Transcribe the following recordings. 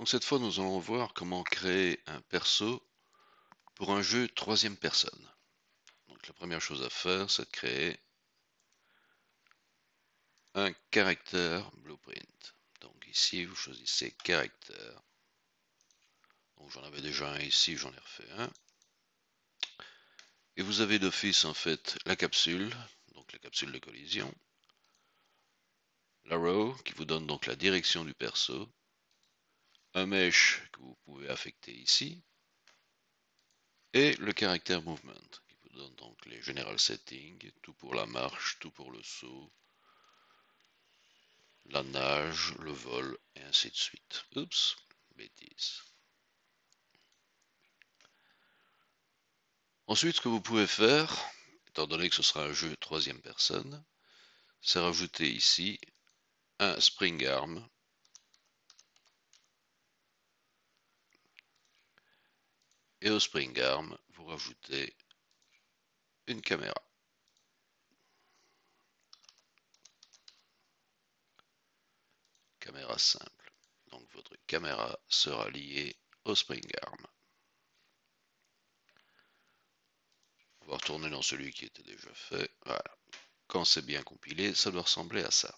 Donc cette fois, nous allons voir comment créer un perso pour un jeu troisième personne. Donc la première chose à faire, c'est de créer un character blueprint. Donc ici, vous choisissez character. Donc j'en avais déjà un ici, j'en ai refait un. Et vous avez d'office en fait la capsule, donc la capsule de collision. L'arrow qui vous donne donc la direction du perso. Un mesh que vous pouvez affecter ici. Et le character movement qui vous donne donc les general settings, tout pour la marche, tout pour le saut, la nage, le vol, et ainsi de suite. Oups, bêtise. Ensuite, ce que vous pouvez faire, étant donné que ce sera un jeu troisième personne, c'est rajouter ici un spring arm et au spring arm, vous rajoutez une caméra. Caméra simple. Donc votre caméra sera liée au spring arm. On va retourner dans celui qui était déjà fait. Voilà. Quand c'est bien compilé, ça doit ressembler à ça.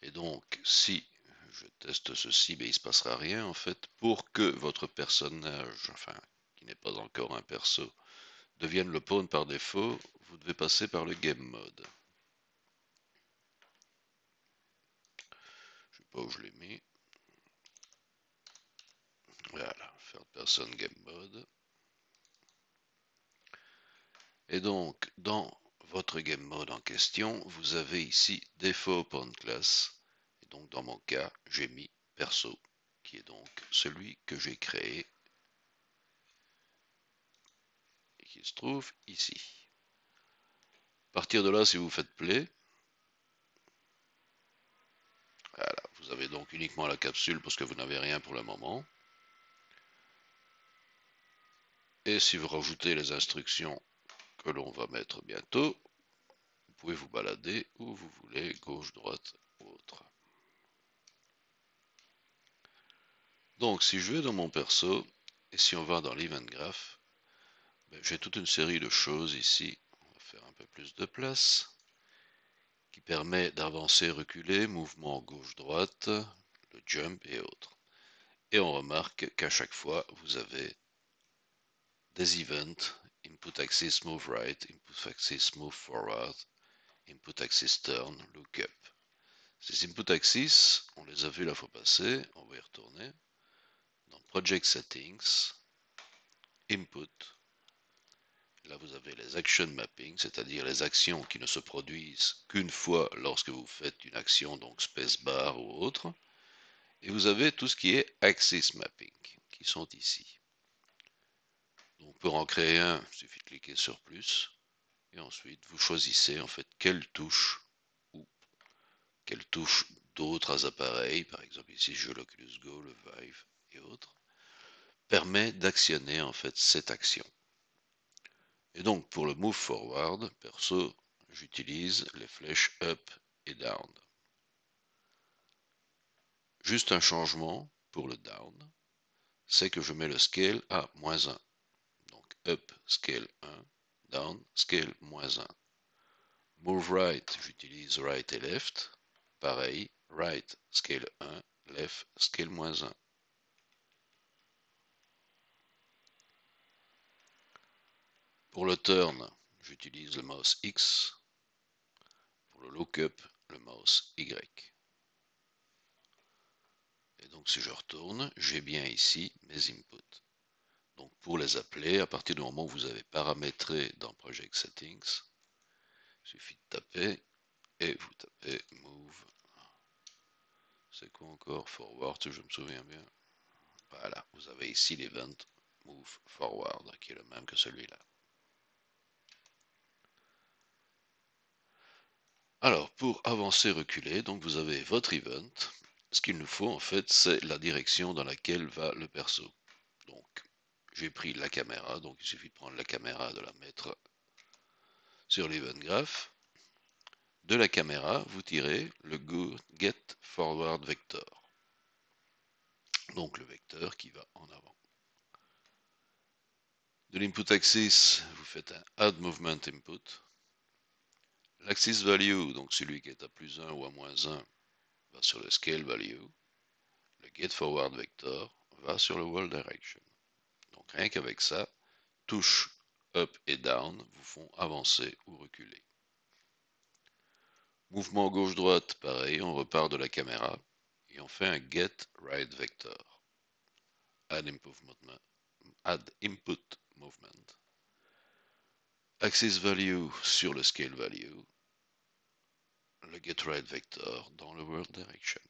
Et donc, si je teste ceci, ben, il ne se passera rien en fait. Pour que votre personnage, enfin, qui n'est pas encore un perso, devienne le pawn par défaut, vous devez passer par le game mode. Je ne sais pas où je l'ai mis. Voilà, faire personne game mode. Et donc, dans votre game mode en question, vous avez ici Default Pawn Class. Et donc, dans mon cas, j'ai mis perso, qui est donc celui que j'ai créé et qui se trouve ici. À partir de là, si vous faites play, voilà, vous avez donc uniquement la capsule parce que vous n'avez rien pour le moment. Et si vous rajoutez les instructions que l'on va mettre bientôt, vous pouvez vous balader où vous voulez, gauche, droite ou autre. Donc si je vais dans mon perso, et si on va dans l'event graph, ben, j'ai toute une série de choses ici. On va faire un peu plus de place, qui permet d'avancer, reculer, mouvement gauche-droite, le jump et autres. Et on remarque qu'à chaque fois, vous avez des events, input axis move right, input axis move forward, input axis turn, lookup. Ces input axis, on les a vus la fois passée, on va y retourner. Dans Project Settings, Input, là vous avez les action mapping, c'est-à-dire les actions qui ne se produisent qu'une fois lorsque vous faites une action, donc spacebar ou autre. Et vous avez tout ce qui est axis mapping, qui sont ici. Donc pour en créer un, il suffit de cliquer sur plus. Et ensuite, vous choisissez en fait quelle touche ou quelle touche d'autres appareils, par exemple ici je l'Oculus Go, le Vive et autres, permet d'actionner en fait cette action. Et donc pour le move forward, perso, j'utilise les flèches up et down. Juste un changement pour le down, c'est que je mets le scale à -1. Donc up scale 1, down scale -1. Move right, j'utilise right et left. Pareil, right scale 1, left scale -1. Pour le turn, j'utilise le mouse X. Pour le lookup, le mouse Y. Et donc si je retourne, j'ai bien ici mes inputs. Donc pour les appeler, à partir du moment où vous avez paramétré dans Project Settings, il suffit de taper et vous tapez move. C'est quoi encore? Forward, si je me souviens bien. Voilà, vous avez ici l'event move forward qui est le même que celui-là. Alors, pour avancer, reculer, donc vous avez votre event. Ce qu'il nous faut en fait, c'est la direction dans laquelle va le perso. Donc, j'ai pris la caméra, donc il suffit de prendre la caméra, de la mettre sur l'event graph. De la caméra, vous tirez le get forward vector. donc le vecteur qui va en avant. De l'input axis, vous faites un add movement input. L'axis value, donc celui qui est à plus 1 ou à moins 1, va sur le scale value. Le get forward vector va sur le world direction. Donc rien qu'avec ça, touches up et down vous font avancer ou reculer. Mouvement gauche-droite, pareil, on repart de la caméra et on fait un get right vector. Add input movement. Axis value sur le scale value. Le get right vector dans le world direction.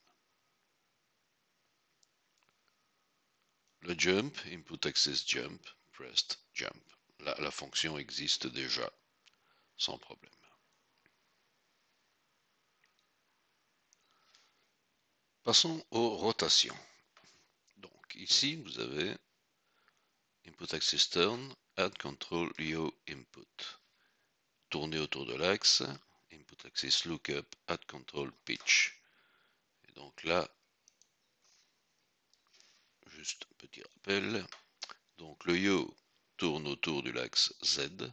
Le jump, input axis jump, pressed jump. Là, la fonction existe déjà, sans problème. Passons aux rotations. Donc ici, vous avez input axis turn, add control yaw input. Tourner autour de l'axe, input axis lookup, add control pitch. Et donc là, juste un petit rappel. Donc le yaw tourne autour de l'axe Z,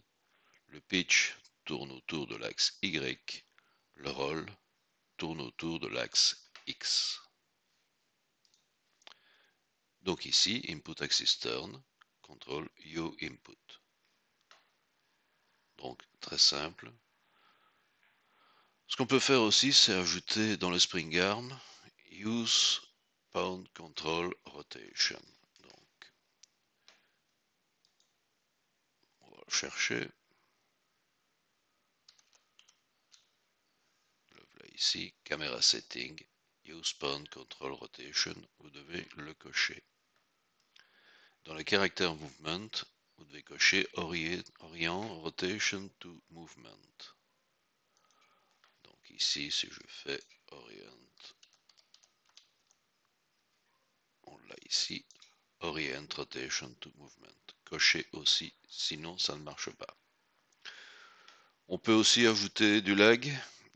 le pitch tourne autour de l'axe Y, le roll tourne autour de l'axe X. Donc ici, input axis turn, contrôle yaw input. Donc très simple. Ce qu'on peut faire aussi, c'est ajouter dans le spring arm use pound control rotation. Donc on va le chercher. Le voilà ici, camera setting, use pound control rotation, vous devez le cocher. Dans le caractère movement, vous devez cocher orient rotation to movement. Donc ici, si je fais orient, on l'a ici, orient rotation to movement. Cocher aussi, sinon ça ne marche pas. On peut aussi ajouter du lag,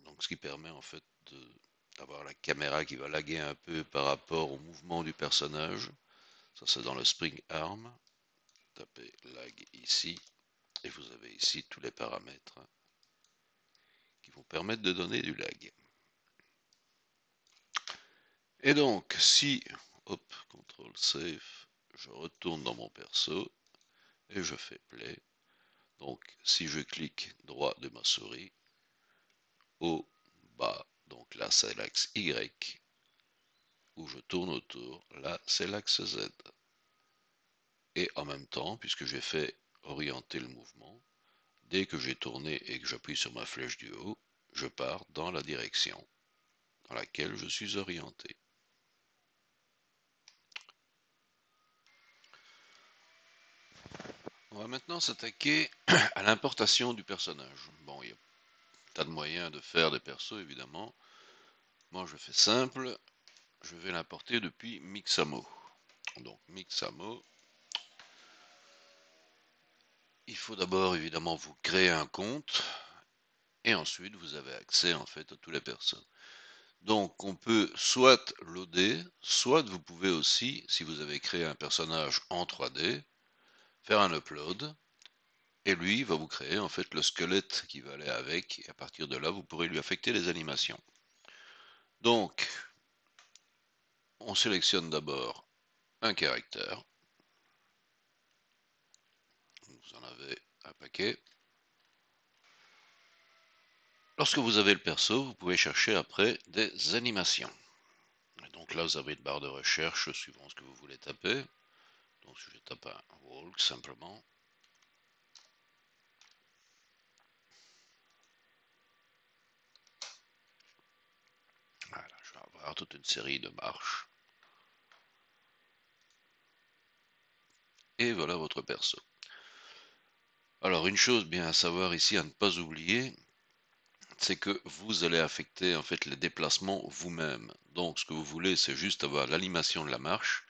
donc ce qui permet en fait d'avoir la caméra qui va laguer un peu par rapport au mouvement du personnage. Ça c'est dans le spring arm. Tapez lag ici et vous avez ici tous les paramètres qui vont permettre de donner du lag. Et donc si, hop, CTRL save, je retourne dans mon perso et je fais play. Donc si je clique droit de ma souris, haut, bas, donc là c'est l'axe Y, où je tourne autour, là c'est l'axe Z. Et en même temps, puisque j'ai fait orienter le mouvement, dès que j'ai tourné et que j'appuie sur ma flèche du haut, je pars dans la direction dans laquelle je suis orienté. On va maintenant s'attaquer à l'importation du personnage. Bon, il y a un tas de moyens de faire des persos, évidemment. Moi, je fais simple. Je vais l'importer depuis Mixamo. Donc, Mixamo. Il faut d'abord, évidemment, vous créer un compte. Et ensuite, vous avez accès, en fait, à tous les personnes. Donc, on peut soit loader, soit vous pouvez aussi, si vous avez créé un personnage en 3D, faire un upload. Et lui va vous créer en fait le squelette qui va aller avec, et à partir de là, vous pourrez lui affecter les animations. Donc, on sélectionne d'abord un caractère. Vous en avez un paquet. Lorsque vous avez le perso, vous pouvez chercher après des animations. Et donc là, vous avez une barre de recherche suivant ce que vous voulez taper. Donc si je tape un walk simplement, voilà, je vais avoir toute une série de marches. Et voilà votre perso. Alors une chose bien à savoir ici, à ne pas oublier, c'est que vous allez affecter en fait les déplacements vous-même. Donc ce que vous voulez, c'est juste avoir l'animation de la marche,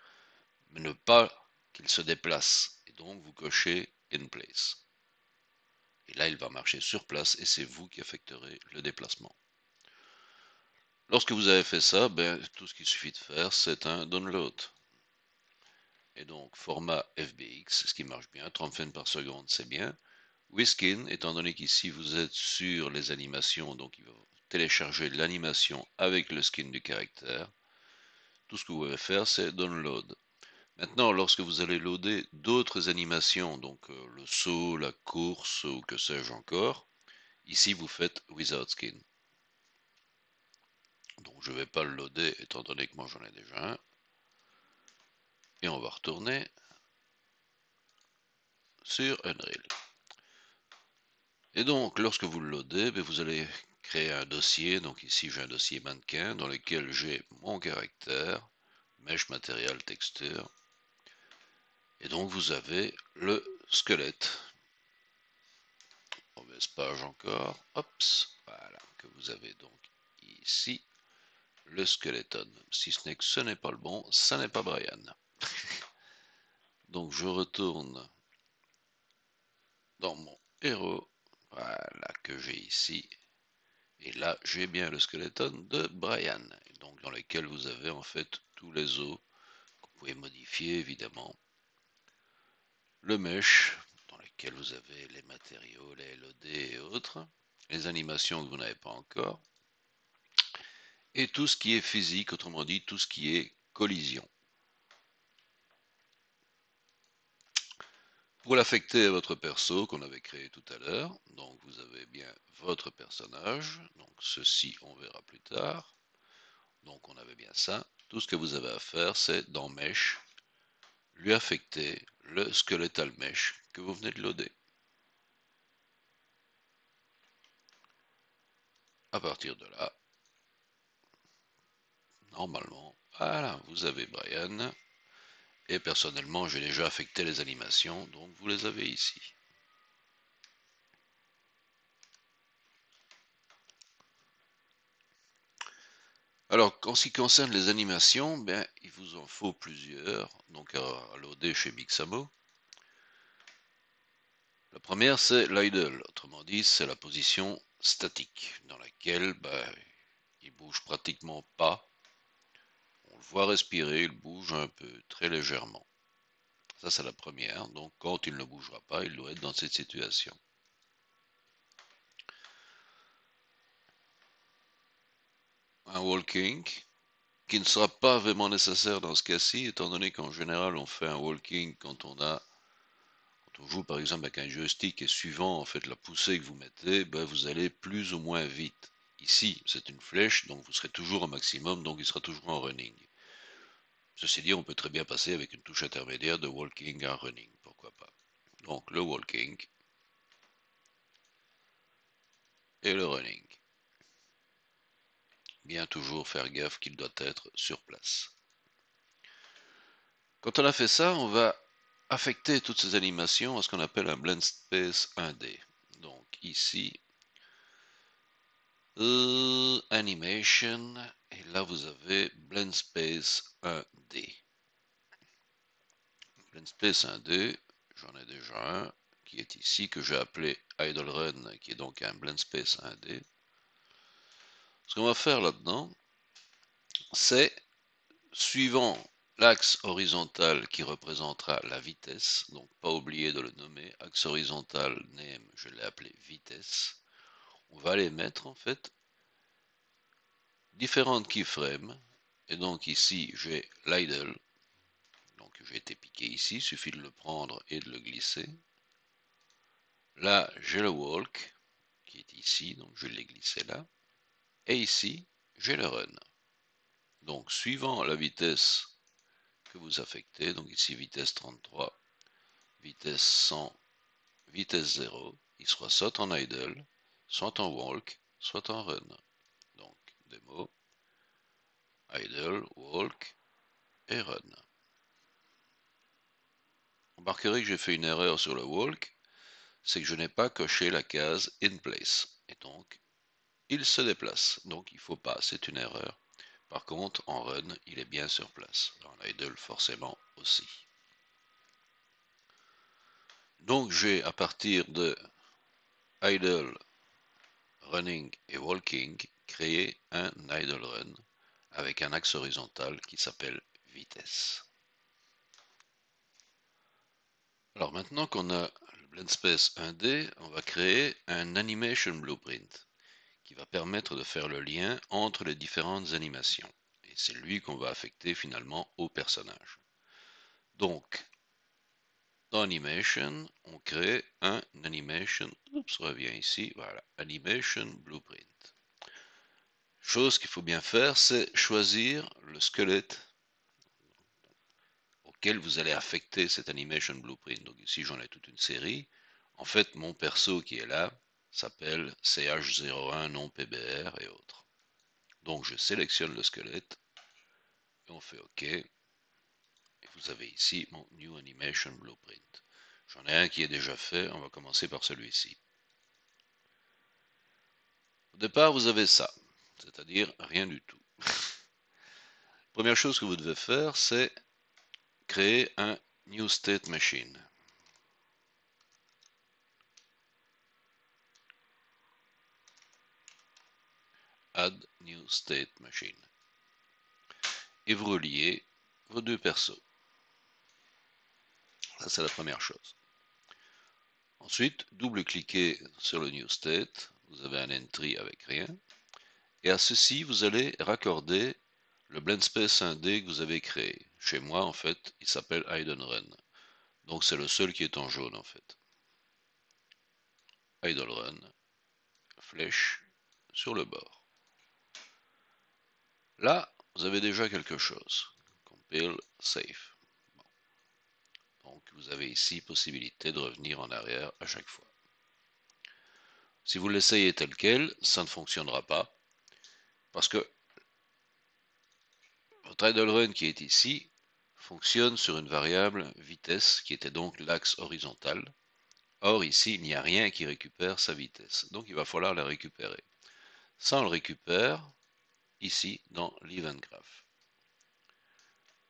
mais ne pas qu'il se déplace. Et donc vous cochez In Place. Et là, il va marcher sur place et c'est vous qui affecterez le déplacement. Lorsque vous avez fait ça, tout ce qu'il suffit de faire, c'est un download. et donc format FBX, ce qui marche bien, 30 frames par seconde, c'est bien. Whiskin, étant donné qu'ici vous êtes sur les animations, donc il va télécharger l'animation avec le skin du caractère. Tout ce que vous pouvez faire, c'est download. Maintenant, lorsque vous allez loader d'autres animations, donc le saut, la course ou que sais-je encore, ici vous faites without skin. Donc je ne vais pas le loader étant donné que moi j'en ai déjà un. Et on va retourner sur Unreal. Et donc lorsque vous le loadez, vous allez créer un dossier. Donc ici j'ai un dossier mannequin dans lequel j'ai mon caractère, mesh, matériel, texture. Et donc vous avez le squelette. Mauvaise page encore. Hops, voilà, que vous avez donc ici le skeleton. Si ce n'est que ce n'est pas le bon, ça n'est pas Brian. Donc je retourne dans mon héros, voilà, que j'ai ici. Et là, j'ai bien le skeleton de Brian, donc dans lequel vous avez en fait tous les os que vous pouvez modifier évidemment. Le mesh, dans lequel vous avez les matériaux, les LOD et autres. Les animations que vous n'avez pas encore. Et tout ce qui est physique, autrement dit, tout ce qui est collision. Pour l'affecter à votre perso qu'on avait créé tout à l'heure, donc vous avez bien votre personnage, donc ceci on verra plus tard. Donc on avait bien ça. Tout ce que vous avez à faire, c'est dans Mesh, lui affecter le skeletal mesh que vous venez de loader. À partir de là, normalement, voilà, vous avez Brian. Et personnellement, j'ai déjà affecté les animations, donc vous les avez ici. Alors, en ce qui concerne les animations, ben, il vous en faut plusieurs, donc à loader chez Mixamo. La première, c'est l'idle, autrement dit, c'est la position statique, dans laquelle ben, il bouge pratiquement pas. On le voit respirer, il bouge un peu, très légèrement. Ça, c'est la première. Donc, quand il ne bougera pas, il doit être dans cette situation. Un walking, qui ne sera pas vraiment nécessaire dans ce cas-ci, étant donné qu'en général, on fait un walking quand on joue par exemple avec un joystick et suivant en fait la poussée que vous mettez, ben, vous allez plus ou moins vite. Ici, c'est une flèche, donc vous serez toujours au maximum, donc il sera toujours en running. Ceci dit, on peut très bien passer avec une touche intermédiaire de walking à running, pourquoi pas. Donc le walking et le running. Bien toujours faire gaffe qu'il doit être sur place. Quand on a fait ça, on va affecter toutes ces animations à ce qu'on appelle un blend space 1D. Donc ici, animation, et là vous avez blend space 1D. Blend space 1D, j'en ai déjà un qui est ici que j'ai appelé idle run, qui est donc un blend space 1D. Ce qu'on va faire là-dedans, c'est suivant l'axe horizontal qui représentera la vitesse, donc pas oublier de le nommer, axe horizontal name, je l'ai appelé vitesse, on va les mettre en fait différentes keyframes, et donc ici j'ai l'idle, donc j'ai été piqué ici, il suffit de le prendre et de le glisser. Là j'ai le walk, qui est ici, donc je l'ai glissé là, et ici j'ai le run. Donc suivant la vitesse que vous affectez, donc ici vitesse 33, vitesse 100, vitesse 0, il sera soit en idle, soit en walk, soit en run. Donc démo, idle, walk et run. Remarquerez que j'ai fait une erreur sur le walk, c'est que je n'ai pas coché la case in place. Et donc, il se déplace. Donc il ne faut pas, c'est une erreur. Par contre, en run, il est bien sur place. En idle, forcément aussi. Donc j'ai à partir de idle, running et walking créé un idle run avec un axe horizontal qui s'appelle vitesse. Alors maintenant qu'on a le Blend Space 1D, on va créer un Animation Blueprint qui va permettre de faire le lien entre les différentes animations. Et c'est lui qu'on va affecter finalement au personnage. Donc, dans Animation, on crée un Animation, oups, revient ici, voilà, Animation Blueprint. Chose qu'il faut bien faire, c'est choisir le squelette auquel vous allez affecter cet Animation Blueprint. Donc ici, j'en ai toute une série. En fait, mon perso qui est là s'appelle CH01 non PBR et autres. Donc je sélectionne le squelette et on fait OK. Et vous avez ici mon New Animation Blueprint. J'en ai un qui est déjà fait, on va commencer par celui-ci. Au départ, vous avez ça, c'est-à-dire rien du tout. Première chose que vous devez faire, c'est créer un New State Machine. Add New State Machine. Et vous reliez vos deux persos. Ça, c'est la première chose. Ensuite, double-cliquez sur le New State. Vous avez un entry avec rien. Et à ceci, vous allez raccorder le Blend Space 1D que vous avez créé. Chez moi, en fait, il s'appelle Hide and Run. Donc, c'est le seul qui est en jaune, en fait. Hide and Run, flèche sur le bord. Là, vous avez déjà quelque chose. Compile, save. Bon. Donc, vous avez ici possibilité de revenir en arrière à chaque fois. Si vous l'essayez tel quel, ça ne fonctionnera pas. Parce que votre idle run qui est ici fonctionne sur une variable vitesse qui était donc l'axe horizontal. Or ici, il n'y a rien qui récupère sa vitesse. Donc il va falloir la récupérer. Ça, on le récupère ici dans l'Event Graph.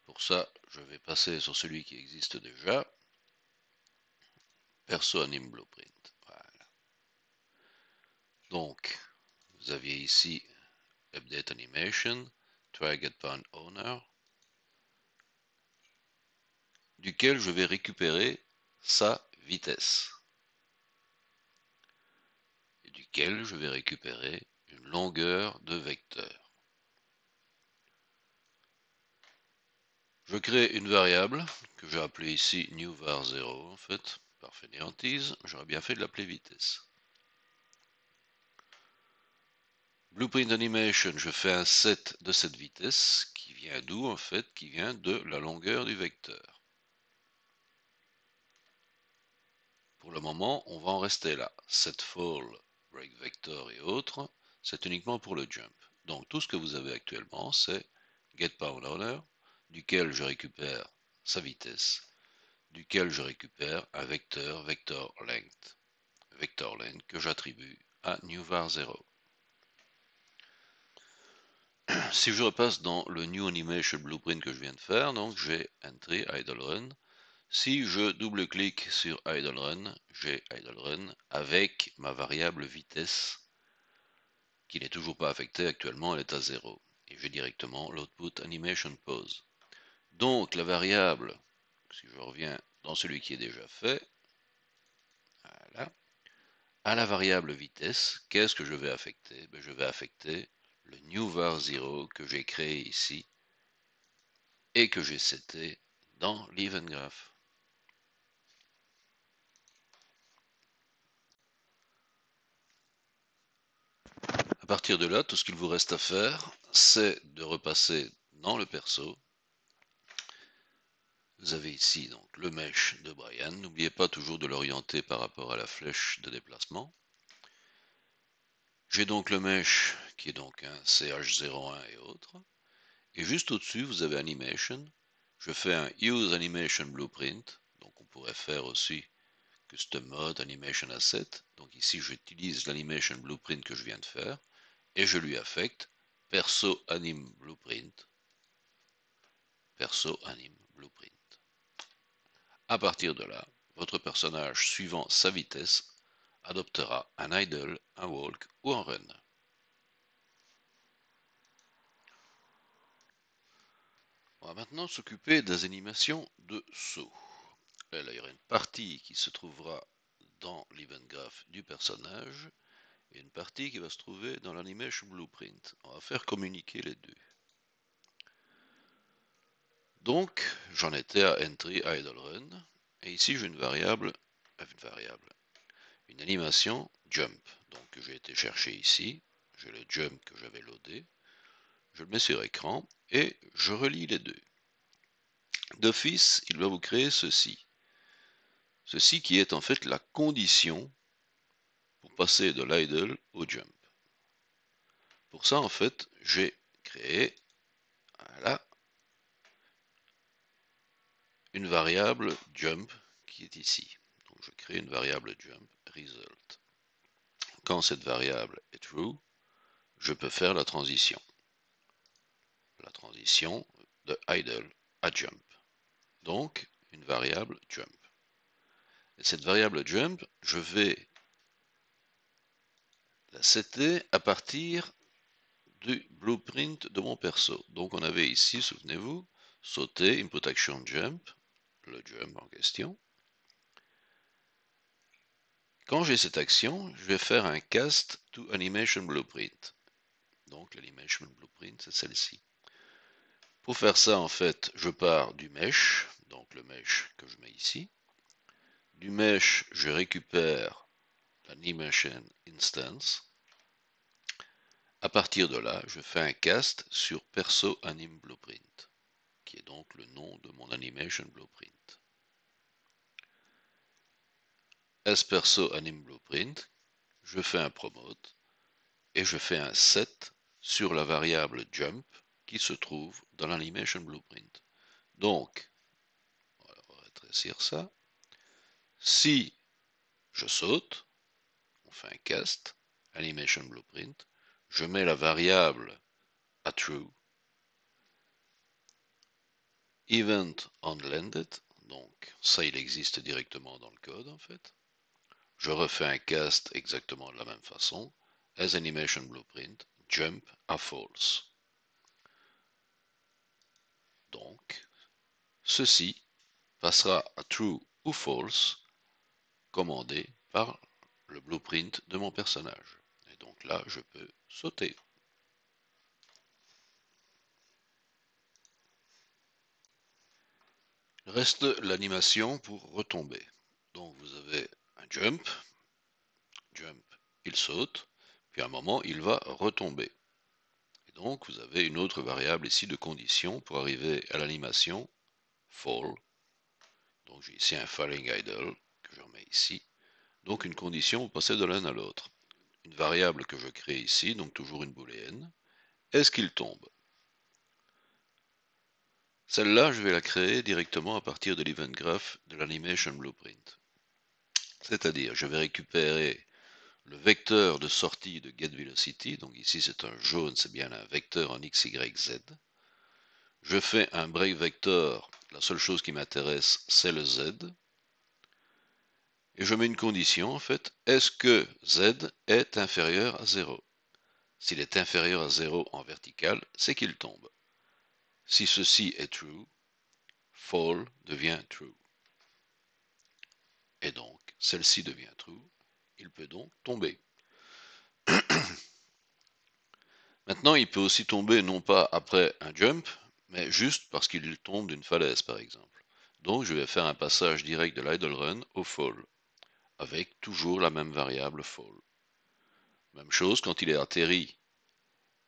Pour ça, je vais passer sur celui qui existe déjà. Perso Anim Blueprint. Voilà. Donc, vous aviez ici Update Animation, Target Point Owner, duquel je vais récupérer sa vitesse. Et duquel je vais récupérer une longueur de vecteur. Je crée une variable que j'ai appelée ici newVar0 en fait, par fainéantise, j'aurais bien fait de l'appeler vitesse. Blueprint Animation, je fais un set de cette vitesse qui vient d'où en fait? Qui vient de la longueur du vecteur. Pour le moment, on va en rester là. Set fall, break vector et autres, c'est uniquement pour le jump. Donc tout ce que vous avez actuellement, c'est getPowerLoader, duquel je récupère sa vitesse, duquel je récupère un vecteur vector length que j'attribue à newVar0. Si je repasse dans le New Animation Blueprint que je viens de faire, donc j'ai Entry Idle Run. Si je double-clique sur Idle Run, j'ai Idle Run avec ma variable vitesse qui n'est toujours pas affectée actuellement, elle est à 0. Et j'ai directement l'output Animation Pause. Donc la variable, si je reviens dans celui qui est déjà fait, voilà, à la variable vitesse, qu'est-ce que je vais affecter? Je vais affecter le newVar0 que j'ai créé ici et que j'ai seté dans l'Event Graph. À partir de là, tout ce qu'il vous reste à faire, c'est de repasser dans le perso. Vous avez ici donc le mesh de Brian. N'oubliez pas toujours de l'orienter par rapport à la flèche de déplacement. J'ai donc le mesh qui est donc un CH01 et autres. Et juste au-dessus, vous avez Animation. Je fais un Use Animation Blueprint. Donc on pourrait faire aussi Custom Mode Animation Asset. Donc ici, j'utilise l'Animation Blueprint que je viens de faire. Et je lui affecte Perso Anim Blueprint. Perso Anim Blueprint. À partir de là, votre personnage, suivant sa vitesse, adoptera un idle, un walk ou un run. On va maintenant s'occuper des animations de saut. Là, il y aura une partie qui se trouvera dans l'event graph du personnage et une partie qui va se trouver dans l'animation blueprint. On va faire communiquer les deux. Donc, j'en étais à entry idle run, et ici j'ai une animation jump. Donc, que j'ai été chercher ici, j'ai le jump que j'avais loadé, je le mets sur écran et je relie les deux. D'office, il va vous créer ceci. Ceci qui est en fait la condition pour passer de l'idle au jump. Pour ça, en fait, j'ai créé, voilà, une variable jump qui est ici. Donc, je crée une variable jump result. Quand cette variable est true, je peux faire la transition de idle à jump. Donc, une variable jump. Et cette variable jump, je vais la setter à partir du blueprint de mon perso. Donc, on avait ici, souvenez-vous, sauter, input action jump, le jump en question. Quand j'ai cette action, je vais faire un cast to animation blueprint. Donc, l'animation blueprint, c'est celle-ci. Pour faire ça, en fait, je pars du mesh, donc le mesh que je mets ici. Du mesh, je récupère l'animation instance. À partir de là, je fais un cast sur perso anim blueprint, qui est donc le nom de mon animation blueprint. As perso anim blueprint, je fais un promote et je fais un set sur la variable jump qui se trouve dans l'animation blueprint. Donc, on va rétrécir ça. Si je saute, on fait un cast, animation blueprint, je mets la variable à true, event on landed, donc ça il existe directement dans le code en fait. Je refais un cast exactement de la même façon, as animation blueprint, jump à false. Donc, ceci passera à true ou false, commandé par le blueprint de mon personnage. Et donc là, je peux sauter. Reste l'animation pour retomber. Donc vous avez un jump, il saute, puis à un moment il va retomber. Et donc vous avez une autre variable ici de condition pour arriver à l'animation fall. Donc j'ai ici un falling idle que je remets ici. Donc une condition pour passer de l'un à l'autre. Une variable que je crée ici, donc toujours une booléenne. Est-ce qu'il tombe? Celle-là, je vais la créer directement à partir de l'event graph de l'animation blueprint. C'est-à-dire, je vais récupérer le vecteur de sortie de getVelocity, donc ici c'est un jaune, c'est bien un vecteur en x, y, z. Je fais un break vector, la seule chose qui m'intéresse c'est le z. Et je mets une condition en fait, est-ce que z est inférieur à 0? S'il est inférieur à 0 en vertical, c'est qu'il tombe. Si ceci est true, fall devient true. Et donc, celle-ci devient true, il peut donc tomber. Maintenant, il peut aussi tomber non pas après un jump, mais juste parce qu'il tombe d'une falaise, par exemple. Donc, je vais faire un passage direct de l'idle run au fall, avec toujours la même variable fall. Même chose, quand il est atterri,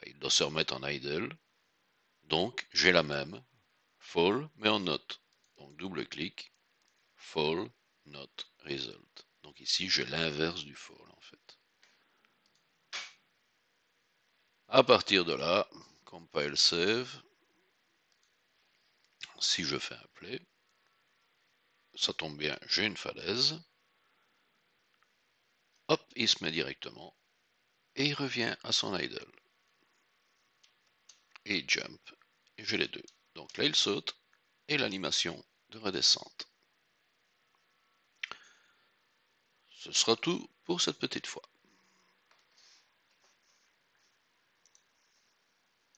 il doit se remettre en idle, donc j'ai la même, fall, mais en note. Donc, double-clic, fall, not, result. Donc ici, j'ai l'inverse du fall, en fait. À partir de là, compile save, si je fais un play, ça tombe bien, j'ai une falaise. Hop, il se met directement et il revient à son idle. Et jump, et j'ai les deux. Donc là, il saute et l'animation de redescente. Ce sera tout pour cette petite fois.